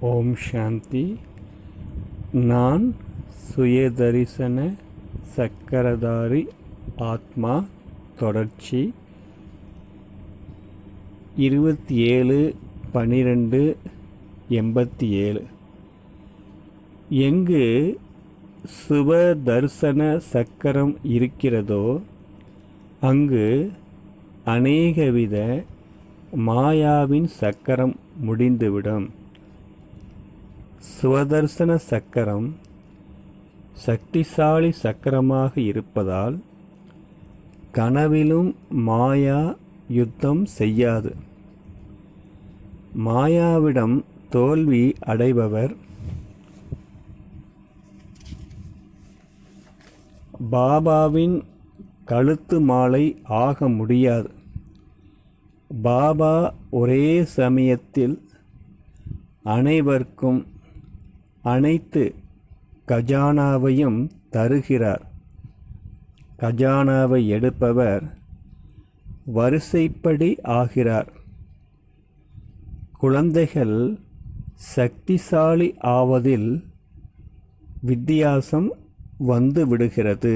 ஓம் சாந்தி. நான் சுயதரிசன சக்கரதாரி ஆத்மா. தொடர்ச்சி 27/12/87. எங்கு சுபதர்சன சக்கரம் இருக்கிறதோ அங்கு அநேகவித மாயாவின் சக்கரம் முடிந்துவிடும். சுவதர்சன சக்கரம் சக்திசாலி சக்கரமாக இருப்பதால் கனவிலும் மாயா யுத்தம் செய்யாது. மாயாவிடம் தோல்வி அடைபவர் பாபாவின் கழுத்து மாலை ஆக முடியாது. பாபா ஒரே சமயத்தில் அனைவருக்கும் அனைத்து கஜானாவையும் தருகிறார். கஜானாவை எடுப்பவர் வரிசைப்படி ஆகிறார். குழந்தைகள் சக்திசாலி ஆவதில் வித்தியாசம் வந்து விடுகிறது.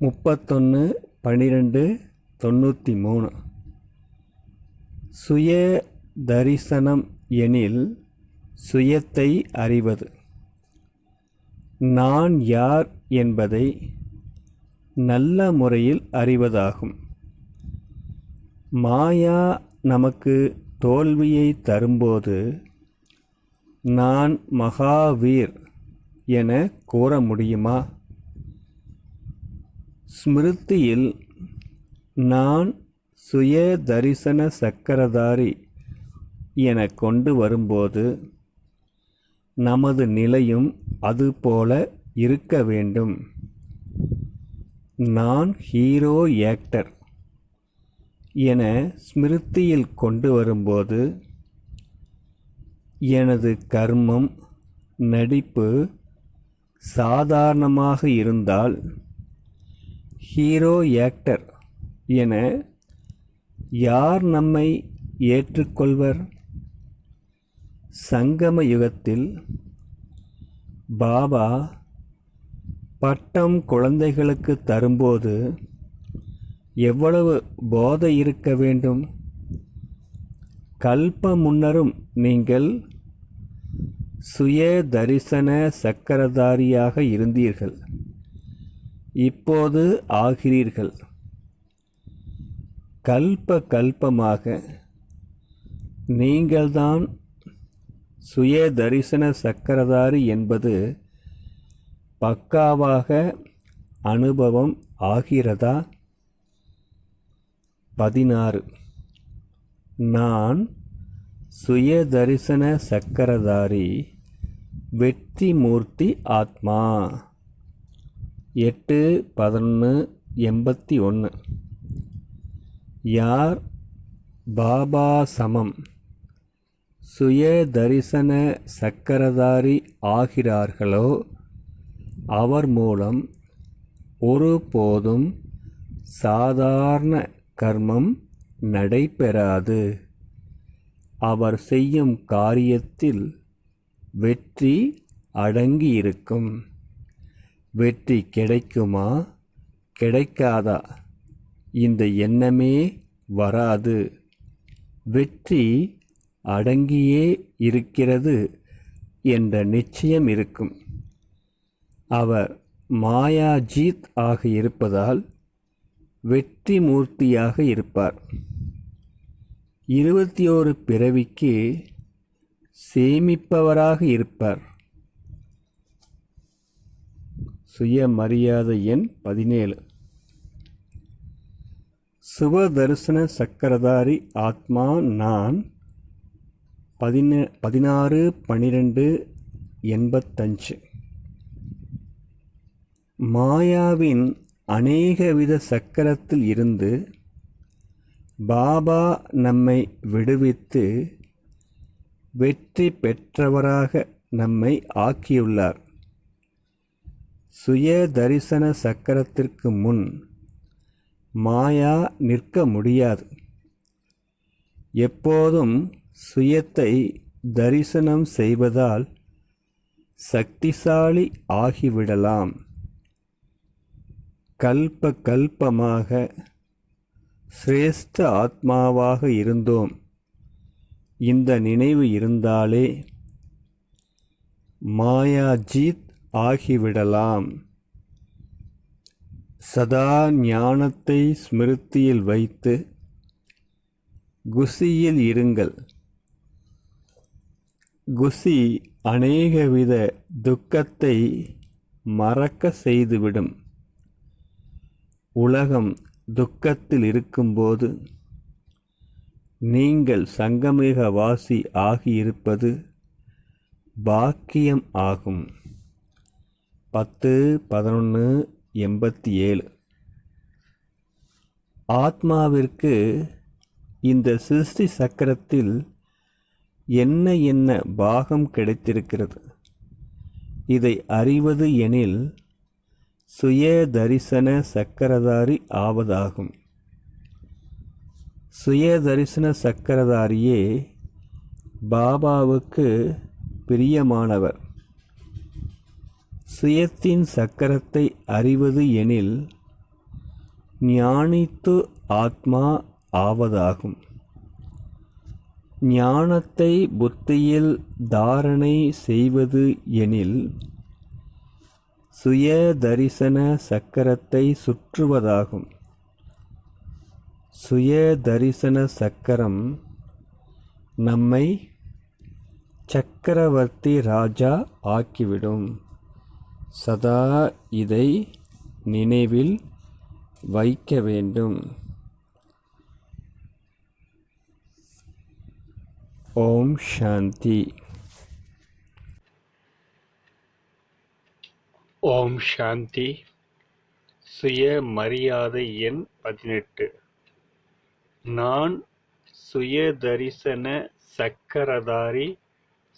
31/12/93. சுய தரிசனம் எனில் சுயத்தை அறிவது. நான் யார் என்பதை நல்ல முறையில் அறிவதாகும். மாயா நமக்கு தோல்வியை தரும்போது நான் மகாவீர் என கூற முடியுமா? ஸ்மிருதியில் நான் சுய தரிசன சக்கரதாரி என கொண்டு வரும்போது நமது நிலையும் அதுபோல இருக்க வேண்டும். நான் ஹீரோ ஆக்டர் என ஸ்மிருதியில் கொண்டு வரும்போது எனது கர்மம் நடிப்பு சாதாரணமாக இருந்தால் ஹீரோ ஆக்டர் என யார் நம்மை ஏற்றுக்கொள்வர்? சங்கம யுகத்தில் பாபா பட்டம் குழந்தைகளுக்கு தரும்போது எவ்வளவு போதை இருக்க வேண்டும்? கல்ப முன்னரும் நீங்கள் சுய தரிசன சக்கரதாரியாக இருந்தீர்கள். இப்போது ஆகிறீர்கள். கல்பமாக நீங்கள்தான் சுய தரிசன சக்கரதாரி என்பது பக்காவாக அனுபவம் ஆகிறதா? 16. நான் சுய தரிசன சக்கரதாரி வெற்றி மூர்த்தி ஆத்மா. 8/11/81. யார் பாபா சமம் சுய தரிசன சக்கரதாரி ஆகிறார்களோ அவர் மூலம் ஒருபோதும் சாதாரண கர்மம் நடைபெறாது. அவர் செய்யும் காரியத்தில் வெற்றி அடங்கியிருக்கும். வெற்றி கிடைக்குமா கிடைக்காதா இந்த எண்ணமே வராது. வெற்றி அடங்கியே இருக்கிறது என்ற நிச்சயம் இருக்கும். அவர் மாயாஜீத் ஆக இருப்பதால் வெற்றி மூர்த்தியாக இருப்பார். 21 பிறவிக்கு சேமிப்பவராக இருப்பார். சுயமரியாதை எண் 17. சுபதர்சன சக்கரதாரி ஆத்மா நான். 16/12/85. மாயாவின் அநேகவித சக்கரத்தில் இருந்து பாபா நம்மை விடுவித்து வெற்றி பெற்றவராக நம்மை ஆக்கியுள்ளார். சுய தரிசன சக்கரத்திற்கு முன் மாயா நிற்க முடியாது. எப்போதும் சுயத்தை தரிசனம் செய்வதால் சக்திசாலி ஆகிவிடலாம். கல்ப கல்பமாக சிரேஷ்ட ஆத்மாவாக இருந்தோம். இந்த நினைவு இருந்தாலே மாயாஜீத் ஆகிவிடலாம். சதா ஞானத்தை ஸ்மிருதியில் வைத்து குசியில் இருங்கள். குசி அநேகவித துக்கத்தை மறக்க செய்துவிடும். உலகம் துக்கத்தில் இருக்கும்போது நீங்கள் சங்கமிக வாசி ஆகியிருப்பது பாக்கியம் ஆகும். 10-11-87. ஆத்மாவிற்கு இந்த சிருஷ்டி சக்கரத்தில் என்ன என்ன பாகம் கிடைத்திருக்கிறது? இதை அறிவது எனில் சுய தரிசன சக்கரதாரி ஆவதாகும். சுய தரிசன சக்கரதாரியே பாபாவுக்கு பிரியமானவர். சுயத்தின் சக்கரத்தை அறிவது எனில் ஞானித்து ஆத்மா ஆவதாகும். ஞானத்தை புத்தியில் தாரணை செய்வது எனில் சுய தரிசன சக்கரத்தை சுற்றுவதாகும். சுய தரிசன சக்கரம் நம்மை சக்கரவர்த்தி ராஜா ஆக்கிவிடும். சதா இதை நினைவில் வைக்க வேண்டும். ஓம் சாந்தி. ஓம் சாந்தி. சுய மரியாதை எண் 18. நான் சுய தரிசன சக்கரதாரி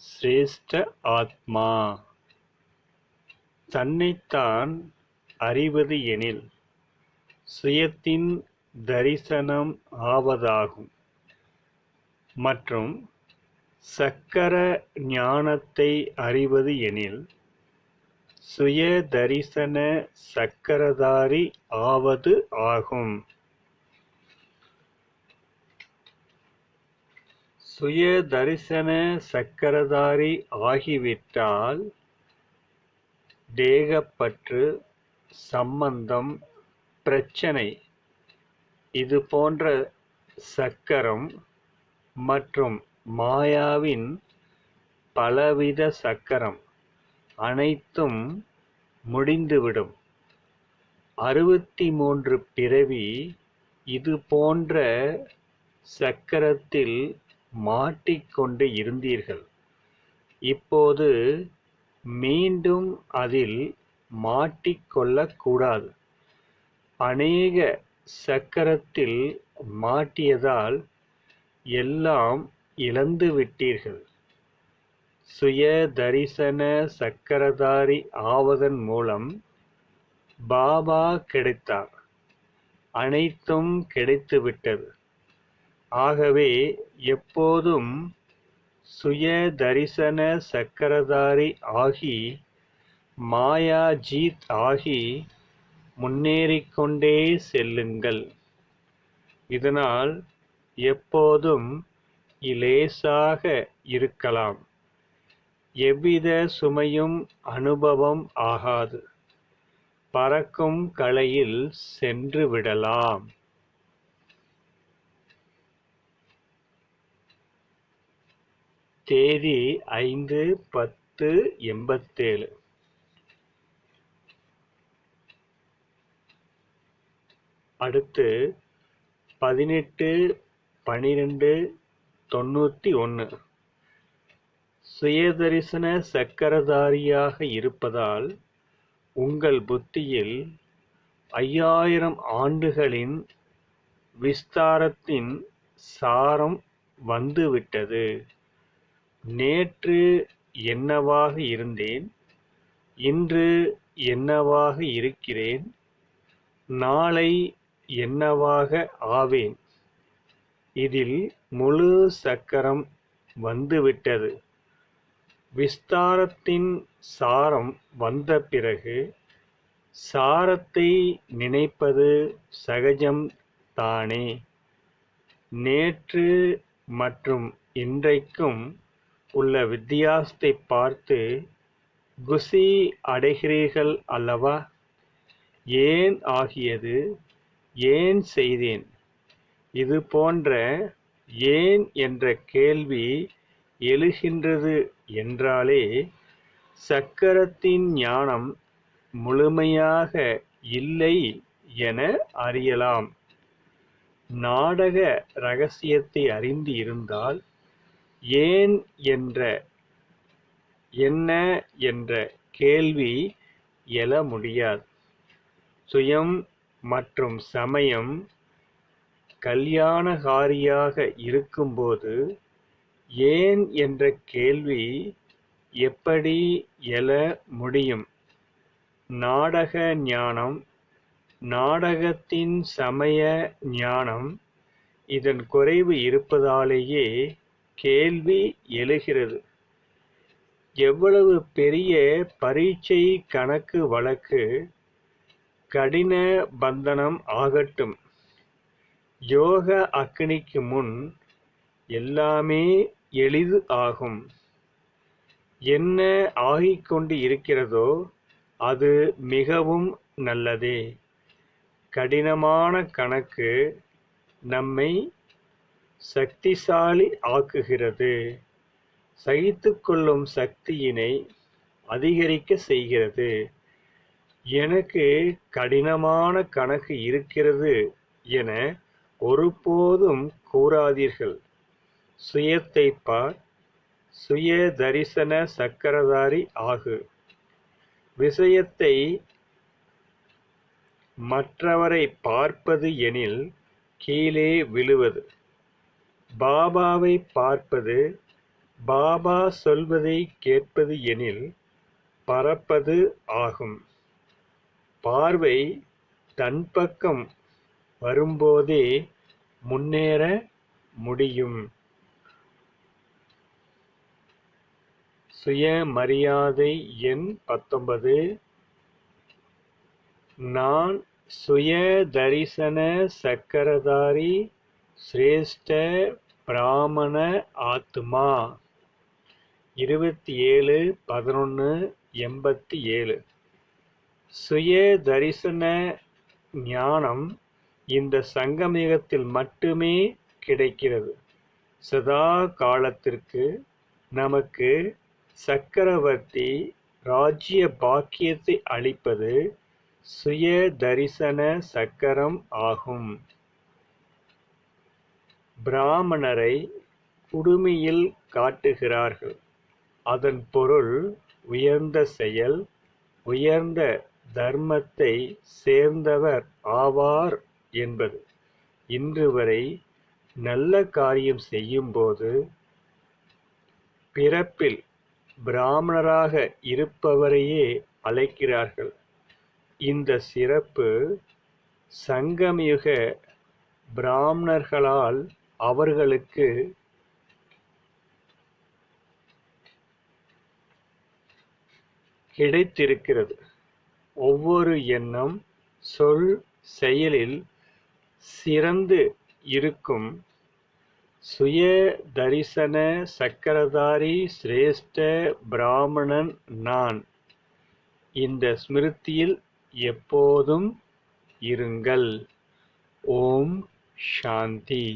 சிரேஷ்ட ஆத்மா. தன்னைத்தான் அறிவது எனில் சுயத்தின் தரிசனம் ஆவதாகும். மற்றும் சக்கர ஞானத்தை அறிவது எனில் சுய தரிசன சக்கரதாரி ஆவது ஆகும். சுய தரிசன சக்கரதாரி ஆகிவிட்டால் தேகப்பற்று, சம்பந்தம், பிரச்சனை இது போன்ற சக்கரம் மற்றும் மாயாவின் பலவித சக்கரம் அனைத்தும் முடிந்துவிடும். 63 பிறவி இது போன்ற சக்கரத்தில் மாட்டிக்கொண்டு இருந்தீர்கள். இப்போது மீண்டும் அதில் மாட்டிக்கொள்ளக்கூடாது. அநேக சக்கரத்தில் மாட்டியதால் எல்லாம் இழந்துவிட்டீர்கள். சுய தரிசன சக்கரதாரி ஆவதன் மூலம் பாபா கிடைத்தார். அனைத்தும் கிடைத்துவிட்டது. ஆகவே எப்போதும் சுய தரிசன சக்கரதாரி ஆகி மாயாஜீத் ஆகி முன்னேறிக்கொண்டே செல்லுங்கள். இதனால் எப்போதும் இலேசாக இருக்கலாம். எவ்வித சுமையும் அனுபவம் ஆகாது. பறக்கும் கலையில் சென்று விடலாம். தேதி 5-10-87. அடுத்து 18-12-91. சுயதரிசன சக்கரதாரியாக இருப்பதால் உங்கள் புத்தியில் 5000 ஆண்டுகளின் விஸ்தாரத்தின் சாரம் வந்துவிட்டது. நேற்று என்னவாக இருந்தேன், இன்று என்னவாக இருக்கிறேன், நாளை என்னவாக ஆவேன். இதில் முழு சக்கரம் வந்துவிட்டது. விஸ்தாரத்தின் சாரம் வந்த பிறகு சாரத்தை நினைப்பது சகஜம் தானே. நேற்று மற்றும் இன்றைக்கும் உள்ள வித்தியாசத்தை பார்த்து குஷி அடைகிறீர்கள் அல்லவா? ஏன் ஆகியது, ஏன் செய்தேன், இது போன்ற ஏன் என்ற கேள்வி எழுகின்றது என்றாலே சக்கரத்தின் ஞானம் முழுமையாக இல்லை என அறியலாம். நாடக ரகசியத்தை அறிந்து இருந்தால் ஏன் என்ன என்ற கேள்வி எழ முடியாது. சுயம் மற்றும் சமயம் கல்யாணகாரியாக இருக்கும்போது ஏன் என்ற கேள்வி எப்படி எழ முடியும்? நாடக ஞானம், நாடகத்தின் சமய ஞானம், இதன் குறைவு இருப்பதாலேயே கேள்வி எழுகிறது. எவ்வளவு பெரிய பரீட்சை கணக்கு வழக்கு கடின பந்தனம் ஆகட்டும், யோக அக்னிக்கு முன் எல்லாமே எளிது ஆகும். என்ன ஆகிக்கொண்டு இருக்கிறதோ அது மிகவும் நல்லதே. கடினமான கணக்கு நம்மை சக்திசாலி ஆக்குகிறது. சகித்துக்கொள்ளும் சக்தியினை அதிகரிக்க செய்கிறது. எனக்கு கடினமான கணக்கு இருக்கிறது என ஒருபோதும் கூறாதீர்கள். சுயத்தை பார், சுய தரிசன சக்கரதாரி ஆகு. விஷயத்தை மற்றவரை பார்ப்பது எனில் கீழே விழுவது, பாபாவை பார்ப்பது, பாபா சொல்வதை கேட்பது எனில் பறப்பது ஆகும். பார்வை தன் பக்கம் வரும்போதே முன்னேற முடியும். சுயமரியாதை எண் 19. நான் சுய தரிசன சக்கரதாரி சிரேஷ்ட பிராமண ஆத்மா. 27/11/87. சுய தரிசன ஞானம் இந்த சங்கமயுகத்தில் மட்டுமே கிடைக்கிறது. சதா காலத்திற்கு நமக்கு சக்கரவர்த்தி ராஜ்ய பாக்கியத்தை அளிப்பது சுய தரிசன சக்கரம் ஆகும். பிராமணரை குடுமியில் காட்டுகிறார்கள். அதன் பொருள் உயர்ந்த செயல், உயர்ந்த தர்மத்தை சேர்ந்தவர் ஆவார் என்பது. இன்று வரை நல்ல காரியம் செய்யும்போது பிறப்பில் பிராமணராக இருப்பவரையே அழைக்கிறார்கள். இந்த சிறப்பு சங்கமயுக பிராமணர்களால் அவர்களுக்கு கிடைத்திருக்கிறது. ஒவ்வொரு எண்ணம், சொல், செயலில் சிறந்து இருக்கும் சுய தரிசன சக்கரதாரி சிரேஷ்ட பிராமணன் நான். இந்த ஸ்மிருதியில் எப்போதும் இருங்கள். ஓம் சாந்தி.